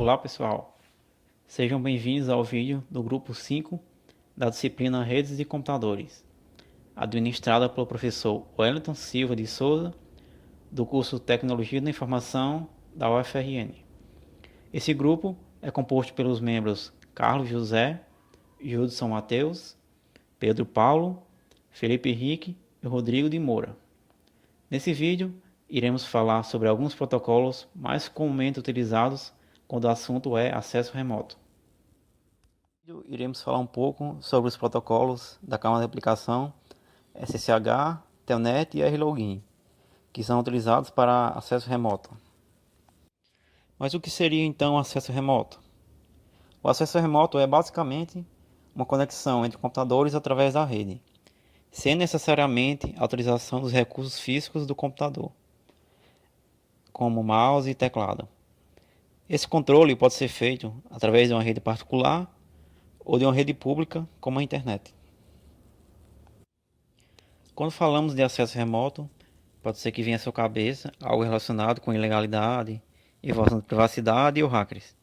Olá pessoal, sejam bem-vindos ao vídeo do grupo 5 da disciplina Redes de Computadores, administrada pelo professor Wellington Silva de Souza, do curso Tecnologia da Informação da UFRN. Esse grupo é composto pelos membros Carlos José, Judson Matheus, Pedro Paulo, Felipe Henrique e Rodrigo de Moura. Nesse vídeo, iremos falar sobre alguns protocolos mais comumente utilizados quando o assunto é acesso remoto. Iremos falar um pouco sobre os protocolos da camada de aplicação SSH, Telnet e RLogin, que são utilizados para acesso remoto. Mas o que seria então o acesso remoto? O acesso remoto é basicamente uma conexão entre computadores através da rede, sem necessariamente a utilização dos recursos físicos do computador, como mouse e teclado. Esse controle pode ser feito através de uma rede particular ou de uma rede pública, como a internet. Quando falamos de acesso remoto, pode ser que venha à sua cabeça algo relacionado com ilegalidade, invasão de privacidade ou hackers.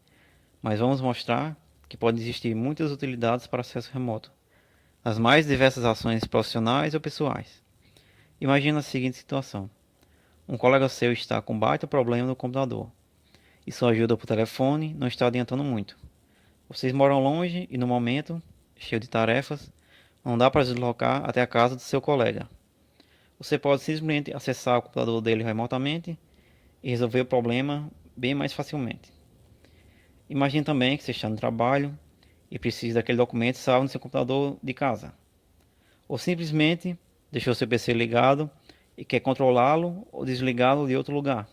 Mas vamos mostrar que pode existir muitas utilidades para acesso remoto, nas mais diversas ações profissionais ou pessoais. Imagina a seguinte situação: um colega seu está com baita problema no computador e sua ajuda por telefone não está adiantando muito. Vocês moram longe e no momento, cheio de tarefas, não dá para deslocar até a casa do seu colega. Você pode simplesmente acessar o computador dele remotamente e resolver o problema bem mais facilmente. Imagine também que você está no trabalho e precisa daquele documento salvo no seu computador de casa. Ou simplesmente deixou seu PC ligado e quer controlá-lo ou desligá-lo de outro lugar.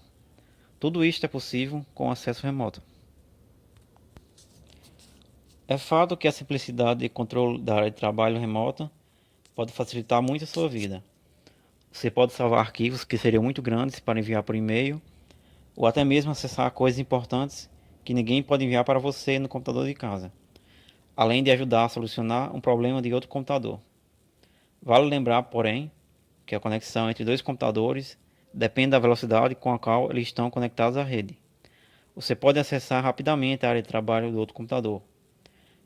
Tudo isto é possível com acesso remoto. É fato que a simplicidade de controle da área de trabalho remota pode facilitar muito a sua vida. Você pode salvar arquivos que seriam muito grandes para enviar por e-mail, ou até mesmo acessar coisas importantes que ninguém pode enviar para você no computador de casa, além de ajudar a solucionar um problema de outro computador. Vale lembrar, porém, que a conexão entre dois computadores depende da velocidade com a qual eles estão conectados à rede. Você pode acessar rapidamente a área de trabalho do outro computador,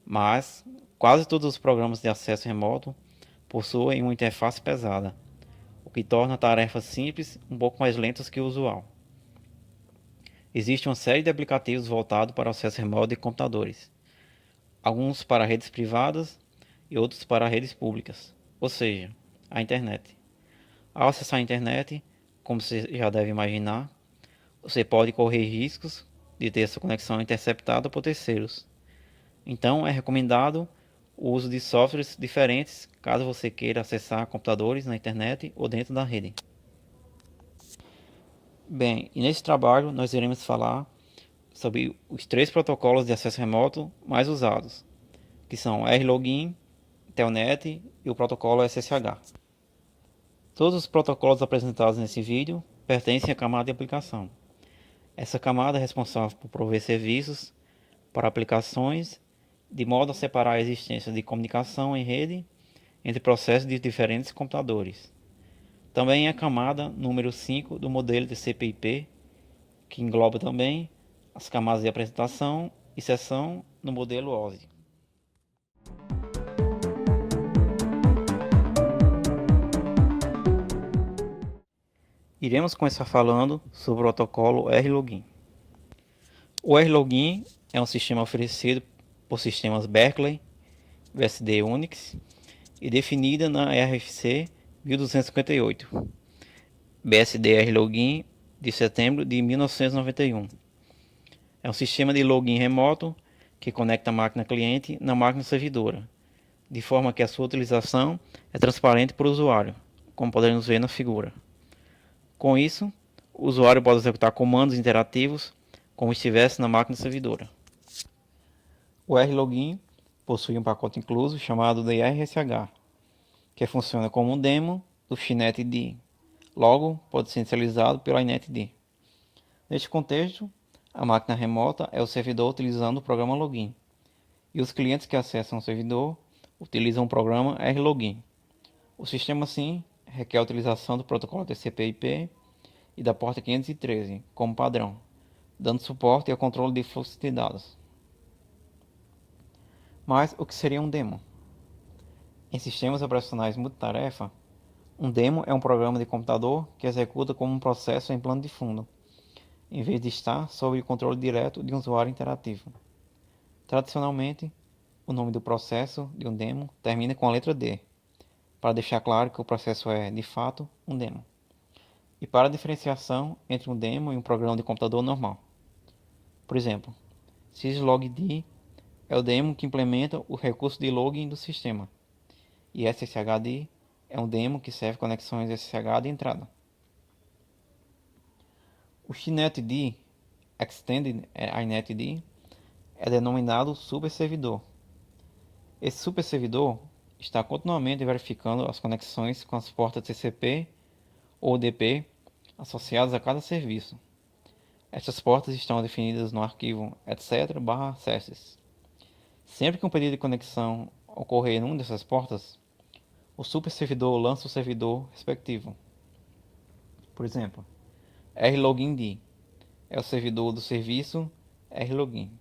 mas quase todos os programas de acesso remoto possuem uma interface pesada, o que torna tarefas simples um pouco mais lentas que o usual. Existe uma série de aplicativos voltados para o acesso remoto de computadores, alguns para redes privadas e outros para redes públicas, ou seja, a internet. Ao acessar a internet, como você já deve imaginar, você pode correr riscos de ter sua conexão interceptada por terceiros. Então é recomendado o uso de softwares diferentes caso você queira acessar computadores na internet ou dentro da rede. Bem, e nesse trabalho nós iremos falar sobre os 3 protocolos de acesso remoto mais usados, que são RLogin, Telnet e o protocolo SSH. Todos os protocolos apresentados nesse vídeo pertencem à camada de aplicação. Essa camada é responsável por prover serviços para aplicações de modo a separar a existência de comunicação em rede entre processos de diferentes computadores. Também é a camada número 5 do modelo de TCP/IP, que engloba também as camadas de apresentação e sessão no modelo OSI. Iremos começar falando sobre o protocolo RLogin. O RLogin é um sistema oferecido por sistemas Berkeley, BSD Unix e definida na RFC 1258, BSD RLogin de setembro de 1991. É um sistema de login remoto que conecta a máquina cliente na máquina servidora, de forma que a sua utilização é transparente para o usuário, como podemos ver na figura. Com isso, o usuário pode executar comandos interativos como estivesse na máquina servidora. O RLogin possui um pacote incluso chamado de RSH, que funciona como um demo do XNetD. Logo, pode ser inicializado pela inetd. Neste contexto, a máquina remota é o servidor utilizando o programa login, e os clientes que acessam o servidor utilizam o programa RLogin. O sistema, assim, requer a utilização do protocolo TCP/IP e da porta 513 como padrão, dando suporte ao controle de fluxo de dados. Mas o que seria um daemon? Em sistemas operacionais multitarefa, um daemon é um programa de computador que executa como um processo em plano de fundo, em vez de estar sob o controle direto de um usuário interativo. Tradicionalmente, o nome do processo de um daemon termina com a letra D, para deixar claro que o processo é, de fato, um daemon. E para a diferenciação entre um daemon e um programa de computador normal. Por exemplo, syslogd é o daemon que implementa o recurso de login do sistema, e sshd é um daemon que serve conexões SSH de entrada. O xnetd, Extended inetd, é denominado superservidor. Esse superservidor está continuamente verificando as conexões com as portas TCP ou UDP associadas a cada serviço. Estas portas estão definidas no arquivo etc/sessions. Sempre que um pedido de conexão ocorrer em uma dessas portas, o superservidor lança o servidor respectivo. Por exemplo, rlogin é o servidor do serviço rlogin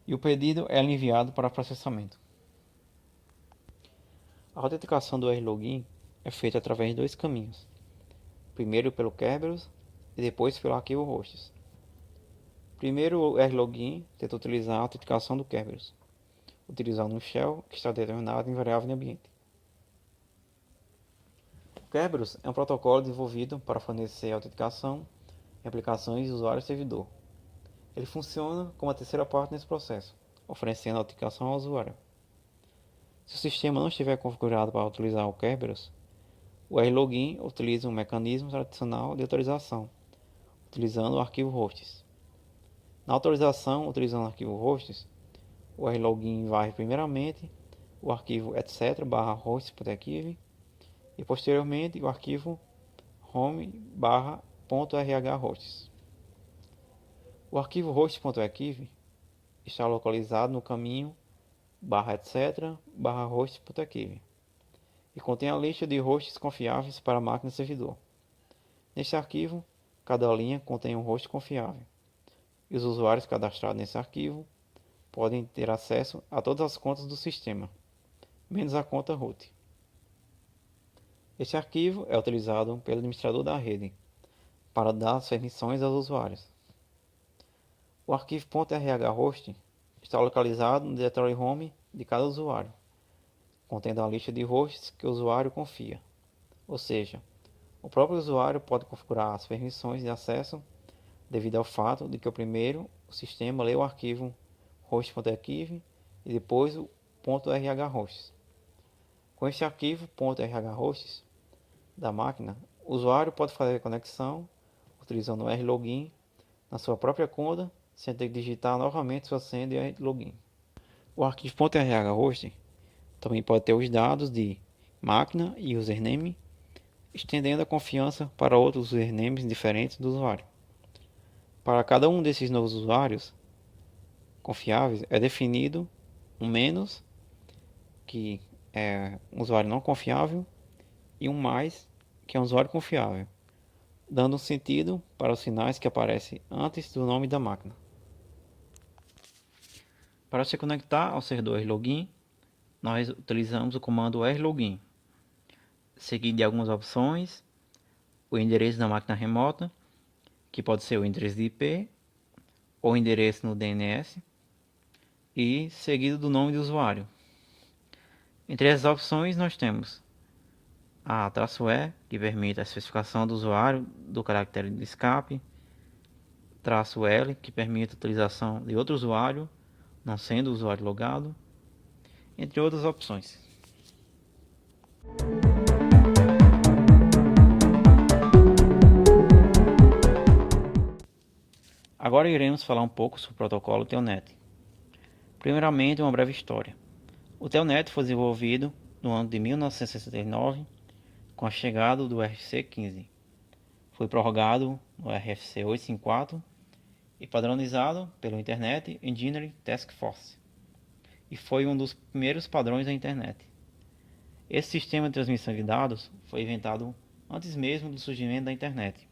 e o pedido é enviado para processamento. A autenticação do rlogin é feita através de dois caminhos. Primeiro pelo Kerberos e depois pelo arquivo hosts. Primeiro, o rlogin tenta utilizar a autenticação do Kerberos, utilizando um shell que está determinado em variável de ambiente. O Kerberos é um protocolo desenvolvido para fornecer autenticação em aplicações de usuário-servidor. Ele funciona como a terceira parte nesse processo, oferecendo autenticação ao usuário. Se o sistema não estiver configurado para utilizar o Kerberos, o rlogin utiliza um mecanismo tradicional de autorização, utilizando o arquivo hosts. Na autorização utilizando o arquivo hosts, o rlogin varre primeiramente o arquivo etc/hosts.equiv e posteriormente o arquivo home/.rhhosts. O arquivo hosts.equiv está localizado no caminho /etc/hosts.equiv e contém a lista de hosts confiáveis para a máquina servidor. Neste arquivo, cada linha contém um host confiável, e os usuários cadastrados nesse arquivo podem ter acesso a todas as contas do sistema, menos a conta root. Este arquivo é utilizado pelo administrador da rede para dar as permissões aos usuários. O arquivo .rhhost está localizado no diretório home de cada usuário, contendo a lista de hosts que o usuário confia, ou seja, o próprio usuário pode configurar as permissões de acesso devido ao fato de que primeiro o sistema lê o arquivo host.equiv e depois o .rhhosts. Com este arquivo .rhhosts da máquina, o usuário pode fazer a conexão utilizando o rlogin na sua própria conta sem ter que digitar novamente sua senha de login. O arquivo .rhhost também pode ter os dados de máquina e username, estendendo a confiança para outros usernames diferentes do usuário. Para cada um desses novos usuários confiáveis é definido um menos, que é um usuário não confiável, e um mais, que é um usuário confiável, dando um sentido para os sinais que aparecem antes do nome da máquina. Para se conectar ao servidor rlogin, nós utilizamos o comando rlogin, seguido de algumas opções, o endereço da máquina remota, que pode ser o endereço de IP ou endereço no DNS, e seguido do nome do usuário. Entre as opções nós temos a "-e", que permite a especificação do usuário do caractere de escape, "-l", que permite a utilização de outro usuário, não sendo o usuário logado, entre outras opções. Agora iremos falar um pouco sobre o protocolo Telnet. Primeiramente, uma breve história. O Telnet foi desenvolvido no ano de 1969 com a chegada do RFC-15. Foi prorrogado no RFC 854 e padronizado pelo Internet Engineering Task Force, e foi um dos primeiros padrões da internet. Esse sistema de transmissão de dados foi inventado antes mesmo do surgimento da internet.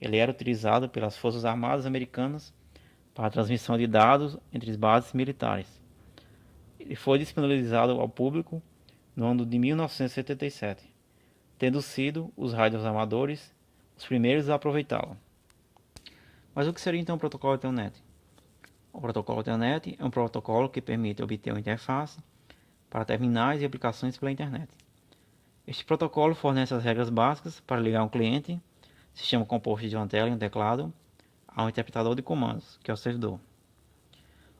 Ele era utilizado pelas Forças Armadas Americanas para a transmissão de dados entre as bases militares. Ele foi disponibilizado ao público no ano de 1977, tendo sido os rádios amadores os primeiros a aproveitá-lo. Mas o que seria então o protocolo Telnet? O protocolo Telnet é um protocolo que permite obter uma interface para terminais e aplicações pela internet. Este protocolo fornece as regras básicas para ligar um cliente, sistema composto de uma tela e um teclado, a um interpretador de comandos, que é o servidor.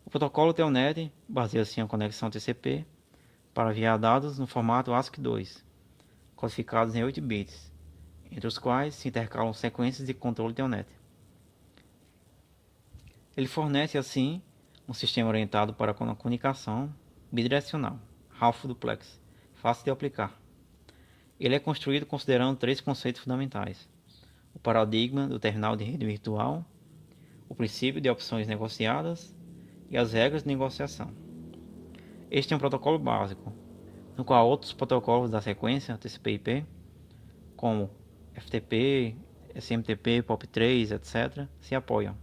O protocolo Telnet baseia-se em uma conexão TCP para enviar dados no formato ASCII2, codificados em 8 bits, entre os quais se intercalam sequências de controle Telnet. Ele fornece, assim, um sistema orientado para a comunicação bidirecional, half duplex, fácil de aplicar. Ele é construído considerando 3 conceitos fundamentais: o paradigma do terminal de rede virtual, o princípio de opções negociadas e as regras de negociação. Este é um protocolo básico, no qual outros protocolos da sequência TCP/IP, como FTP, SMTP, POP3, etc., se apoiam.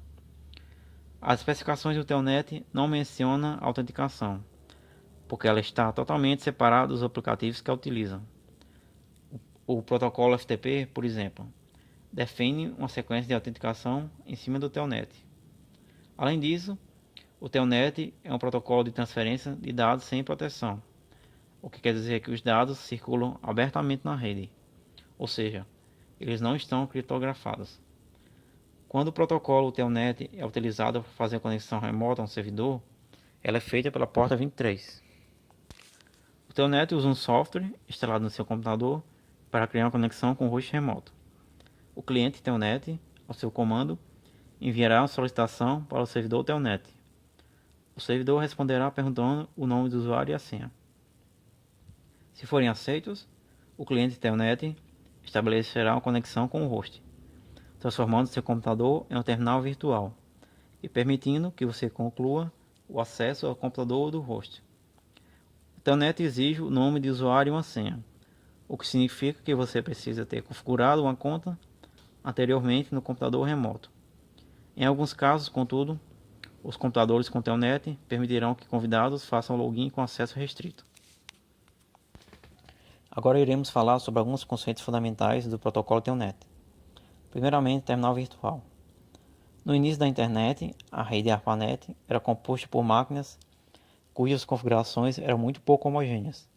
As especificações do Telnet não mencionam a autenticação, porque ela está totalmente separada dos aplicativos que a utilizam. O protocolo FTP, por exemplo, define uma sequência de autenticação em cima do Telnet. Além disso, o Telnet é um protocolo de transferência de dados sem proteção, o que quer dizer que os dados circulam abertamente na rede, ou seja, eles não estão criptografados. Quando o protocolo Telnet é utilizado para fazer a conexão remota a um servidor, ela é feita pela porta 23. O Telnet usa um software instalado no seu computador para criar uma conexão com o host remoto. O cliente Telnet, ao seu comando, enviará uma solicitação para o servidor Telnet. O servidor responderá perguntando o nome do usuário e a senha. Se forem aceitos, o cliente Telnet estabelecerá uma conexão com o host, transformando seu computador em um terminal virtual e permitindo que você conclua o acesso ao computador do host. O Telnet exige o nome de usuário e uma senha, o que significa que você precisa ter configurado uma conta anteriormente no computador remoto. Em alguns casos, contudo, os computadores com Telnet permitirão que convidados façam login com acesso restrito. Agora iremos falar sobre alguns conceitos fundamentais do protocolo Telnet. Primeiramente, terminal virtual. No início da internet, a rede ARPANET era composta por máquinas cujas configurações eram muito pouco homogêneas.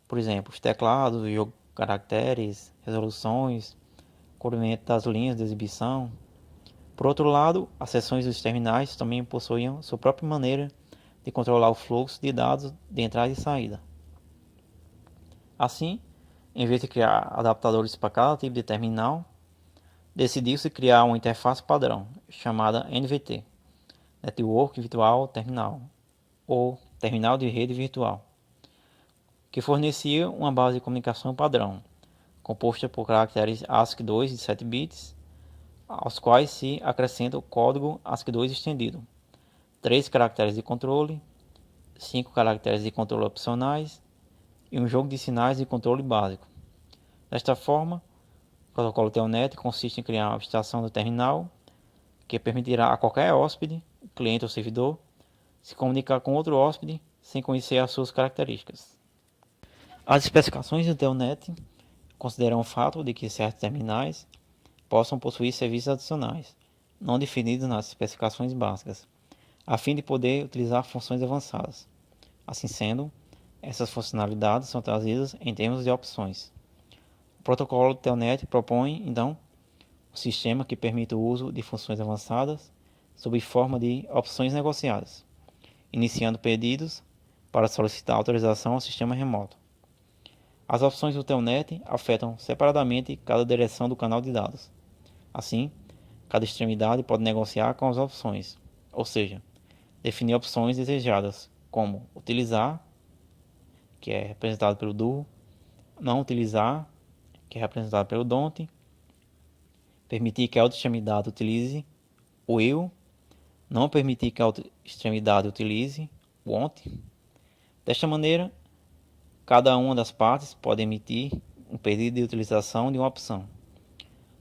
Por exemplo, os teclados, o jogo de caracteres, resoluções, cobrimento das linhas de exibição. Por outro lado, as seções dos terminais também possuíam sua própria maneira de controlar o fluxo de dados de entrada e saída. Assim, em vez de criar adaptadores para cada tipo de terminal, decidiu-se criar uma interface padrão, chamada NVT, Network Virtual Terminal, ou Terminal de Rede Virtual, que fornecia uma base de comunicação padrão, composta por caracteres ASCII2 de 7 bits, aos quais se acrescenta o código ASCII2 estendido, 3 caracteres de controle, 5 caracteres de controle opcionais e um jogo de sinais de controle básico. Desta forma, o protocolo Telnet consiste em criar uma abstração do terminal que permitirá a qualquer hóspede, cliente ou servidor, se comunicar com outro hóspede sem conhecer as suas características. As especificações do Telnet consideram o fato de que certos terminais possam possuir serviços adicionais, não definidos nas especificações básicas, a fim de poder utilizar funções avançadas. Assim sendo, essas funcionalidades são trazidas em termos de opções. O protocolo Telnet propõe, então, um sistema que permite o uso de funções avançadas sob forma de opções negociadas, iniciando pedidos para solicitar autorização ao sistema remoto. As opções do Telnet afetam separadamente cada direção do canal de dados. Assim, cada extremidade pode negociar com as opções, ou seja, definir opções desejadas, como utilizar, que é representado pelo do, não utilizar, que é representado pelo don't, permitir que a outra extremidade utilize o will, não permitir que a outra extremidade utilize o won't. Desta maneira, cada uma das partes pode emitir um pedido de utilização de uma opção.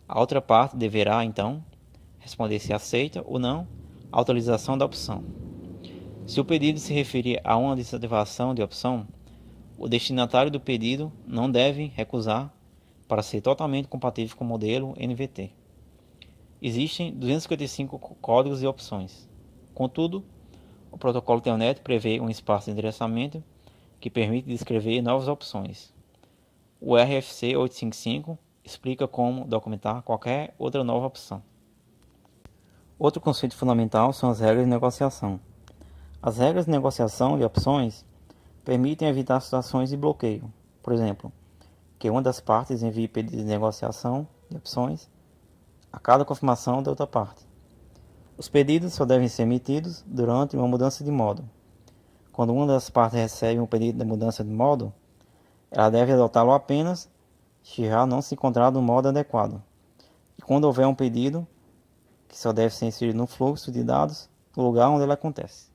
A outra parte deverá, então, responder se aceita ou não A utilização da opção. Se o pedido se referir a uma desativação de opção, o destinatário do pedido não deve recusar para ser totalmente compatível com o modelo NVT. Existem 255 códigos e opções. Contudo, o protocolo Telnet prevê um espaço de endereçamento que permite descrever novas opções. O RFC 855 explica como documentar qualquer outra nova opção. Outro conceito fundamental são as regras de negociação. As regras de negociação de opções permitem evitar situações de bloqueio. Por exemplo, que uma das partes envie pedido de negociação de opções a cada confirmação da outra parte. Os pedidos só devem ser emitidos durante uma mudança de modo. Quando uma das partes recebe um pedido de mudança de modo, ela deve adotá-lo apenas se já não se encontrar no modo adequado. E quando houver um pedido, que só deve ser inserido no fluxo de dados no lugar onde ele acontece.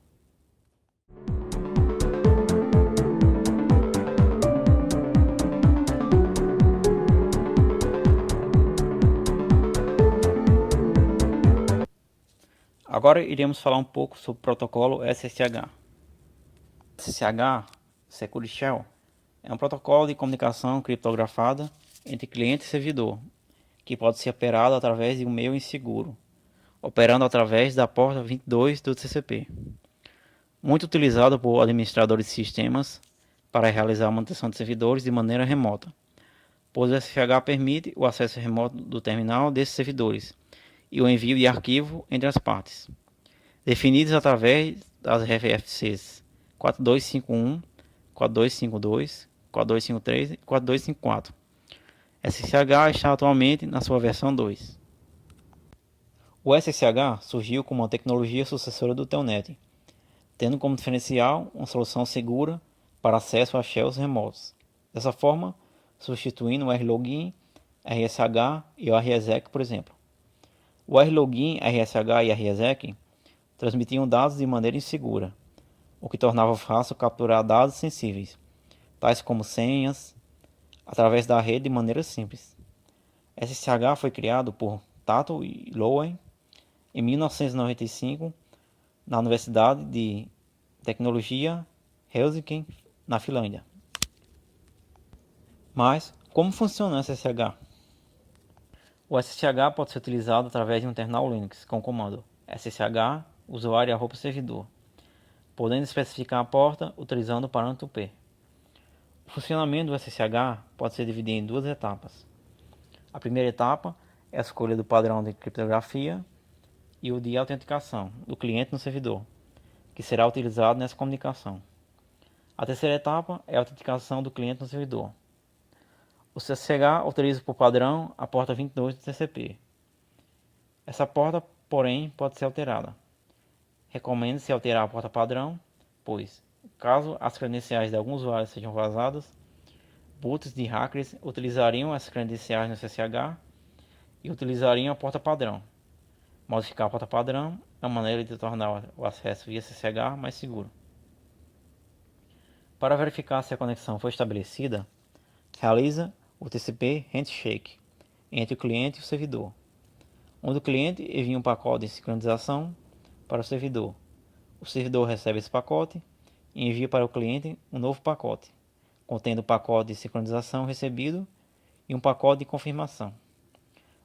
Agora iremos falar um pouco sobre o protocolo SSH. SSH, Security Shell, é um protocolo de comunicação criptografada entre cliente e servidor, que pode ser operado através de um meio inseguro, operando através da porta 22 do TCP. Muito utilizado por administradores de sistemas para realizar a manutenção de servidores de maneira remota, pois o SSH permite o acesso remoto do terminal desses servidores e o envio de arquivo entre as partes, definidos através das RFCs 4251, 4252, 4253 e 4254. SSH está atualmente na sua versão 2. O SSH surgiu como uma tecnologia sucessora do Telnet, tendo como diferencial uma solução segura para acesso a shells remotos. Dessa forma, substituindo o RLogin, RSH e o RESEC, por exemplo. O RLogin, RSH e RESEC transmitiam dados de maneira insegura, o que tornava fácil capturar dados sensíveis, tais como senhas, através da rede de maneira simples. SSH foi criado por Tato e Lowen em 1995 na Universidade de Tecnologia Helsinki, na Finlândia. Mas, como funciona o SSH? O SSH pode ser utilizado através de um terminal Linux com o comando ssh usuário@servidor, podendo especificar a porta utilizando o parâmetro P. O funcionamento do SSH pode ser dividido em duas etapas. A primeira etapa é a escolha do padrão de criptografia e o de autenticação do cliente no servidor, que será utilizado nessa comunicação. A terceira etapa é a autenticação do cliente no servidor. O SSH utiliza por padrão a porta 22 do TCP. Essa porta, porém, pode ser alterada. Recomenda-se alterar a porta padrão, pois, caso as credenciais de alguns usuários sejam vazadas, bots de hackers utilizariam essas credenciais no SSH e utilizariam a porta padrão. Modificar a porta padrão é uma maneira de tornar o acesso via SSH mais seguro. Para verificar se a conexão foi estabelecida, realiza o TCP Handshake entre o cliente e o servidor, onde o cliente envia um pacote de sincronização para o servidor. O servidor recebe esse pacote e envia para o cliente um novo pacote, contendo o pacote de sincronização recebido e um pacote de confirmação.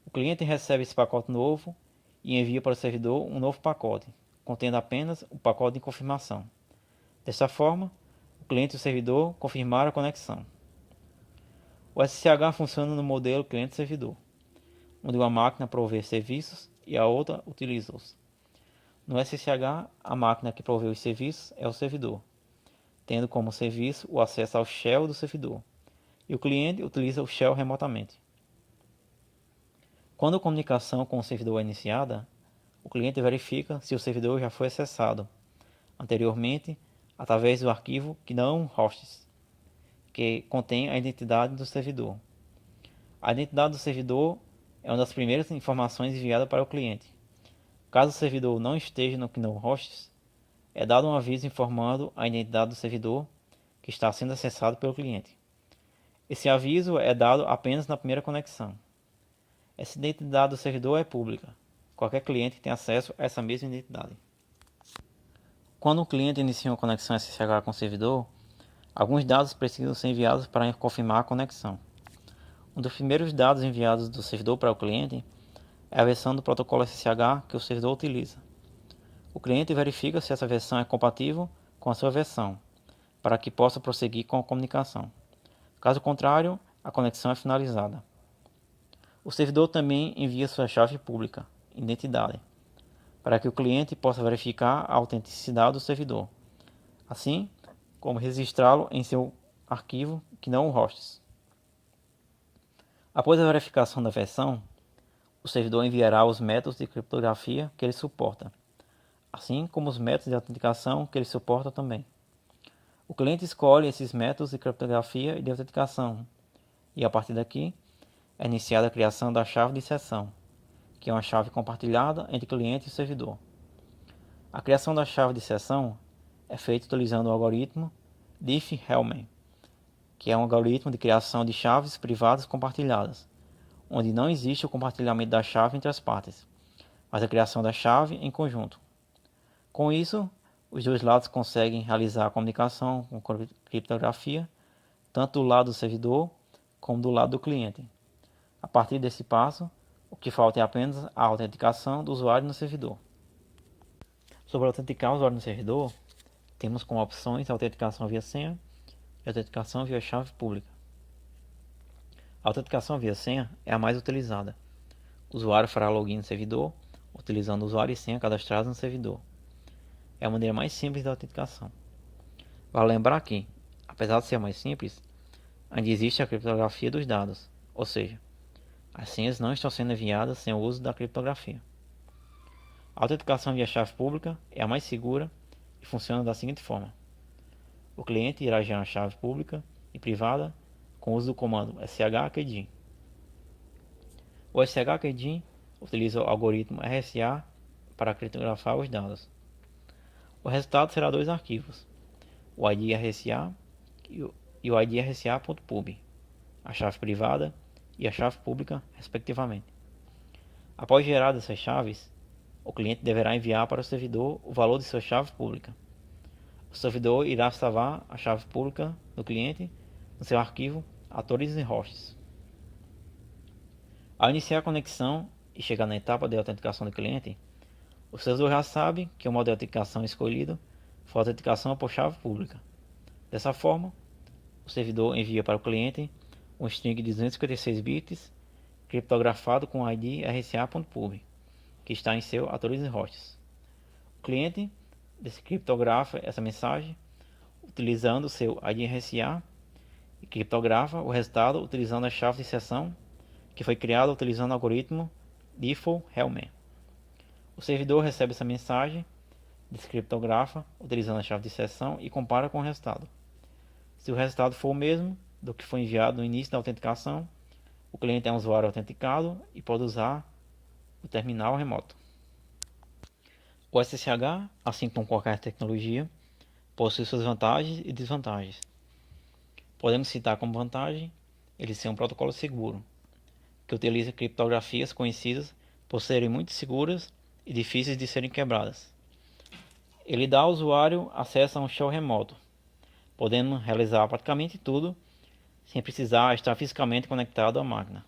O cliente recebe esse pacote novo e envia para o servidor um novo pacote, contendo apenas o pacote de confirmação. Desta forma, o cliente e o servidor confirmaram a conexão. O SSH funciona no modelo cliente-servidor, onde uma máquina provê serviços e a outra utiliza-os. No SSH, a máquina que provê os serviços é o servidor, tendo como serviço o acesso ao shell do servidor, e o cliente utiliza o shell remotamente. Quando a comunicação com o servidor é iniciada, o cliente verifica se o servidor já foi acessado anteriormente através do arquivo GNOME-hosts, que contém a identidade do servidor. A identidade do servidor é uma das primeiras informações enviadas para o cliente. Caso o servidor não esteja no GNOME-hosts, é dado um aviso informando a identidade do servidor que está sendo acessado pelo cliente. Esse aviso é dado apenas na primeira conexão. Essa identidade do servidor é pública, qualquer cliente tem acesso a essa mesma identidade. Quando o cliente inicia uma conexão SSH com o servidor, alguns dados precisam ser enviados para confirmar a conexão. Um dos primeiros dados enviados do servidor para o cliente é a versão do protocolo SSH que o servidor utiliza. O cliente verifica se essa versão é compatível com a sua versão, para que possa prosseguir com a comunicação. Caso contrário, a conexão é finalizada. O servidor também envia sua chave pública, identidade, para que o cliente possa verificar a autenticidade do servidor, assim como registrá-lo em seu arquivo que não o hosts. Após a verificação da versão, o servidor enviará os métodos de criptografia que ele suporta, assim como os métodos de autenticação que ele suporta também. O cliente escolhe esses métodos de criptografia e de autenticação, e a partir daqui é iniciada a criação da chave de sessão, que é uma chave compartilhada entre cliente e servidor. A criação da chave de sessão é feita utilizando o algoritmo Diffie-Hellman, que é um algoritmo de criação de chaves privadas compartilhadas, onde não existe o compartilhamento da chave entre as partes, mas a criação da chave em conjunto. Com isso, os dois lados conseguem realizar a comunicação com criptografia, tanto do lado do servidor como do lado do cliente. A partir desse passo, o que falta é apenas a autenticação do usuário no servidor. Sobre autenticar o usuário no servidor, temos como opções a autenticação via senha e a autenticação via chave pública. A autenticação via senha é a mais utilizada. O usuário fará login no servidor, utilizando o usuário e senha cadastrados no servidor. É a maneira mais simples da autenticação. Vale lembrar que, apesar de ser mais simples, ainda existe a criptografia dos dados, ou seja, as senhas não estão sendo enviadas sem o uso da criptografia. A autenticação via chave pública é a mais segura e funciona da seguinte forma. O cliente irá gerar uma chave pública e privada com o uso do comando shkeygen. O shkeygen utiliza o algoritmo RSA para criptografar os dados. O resultado será dois arquivos, o ID RSA e o ID RSA.pub, a chave privada e a chave pública, respectivamente. Após gerar essas chaves, o cliente deverá enviar para o servidor o valor de sua chave pública. O servidor irá salvar a chave pública do cliente no seu arquivo atores e hosts. Ao iniciar a conexão e chegar na etapa de autenticação do cliente, o servidor já sabe que o modo de autenticação escolhido foi a autenticação por chave pública. Dessa forma, o servidor envia para o cliente um string de 256 bits criptografado com o ID RSA.pub, que está em seu atores e hosts. O cliente descriptografa essa mensagem utilizando o seu ID RSA e criptografa o resultado utilizando a chave de sessão que foi criada utilizando o algoritmo Diffie-Hellman. O servidor recebe essa mensagem, descriptografa utilizando a chave de sessão e compara com o resultado. Se o resultado for o mesmo do que foi enviado no início da autenticação, o cliente é um usuário autenticado e pode usar o terminal remoto. O SSH, assim como qualquer tecnologia, possui suas vantagens e desvantagens. Podemos citar como vantagem ele ser um protocolo seguro, que utiliza criptografias conhecidas por serem muito seguras e difíceis de serem quebradas. Ele dá ao usuário acesso a um shell remoto, podendo realizar praticamente tudo sem precisar estar fisicamente conectado à máquina.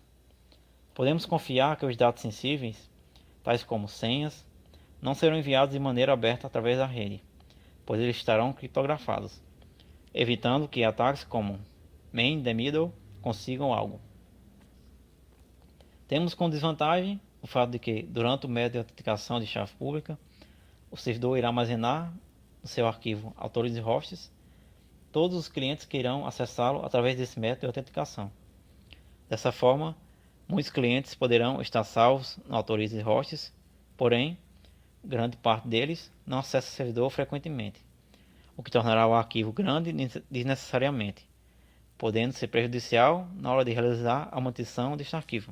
Podemos confiar que os dados sensíveis, tais como senhas, não serão enviados de maneira aberta através da rede, pois eles estarão criptografados, evitando que ataques como man in the middle consigam algo. Temos como desvantagem o fato de que, durante o método de autenticação de chave pública, o servidor irá armazenar no seu arquivo autores e hosts todos os clientes que irão acessá-lo através desse método de autenticação. Dessa forma, muitos clientes poderão estar salvos no autores e hosts, porém, grande parte deles não acessa o servidor frequentemente, o que tornará o arquivo grande desnecessariamente, podendo ser prejudicial na hora de realizar a manutenção deste arquivo.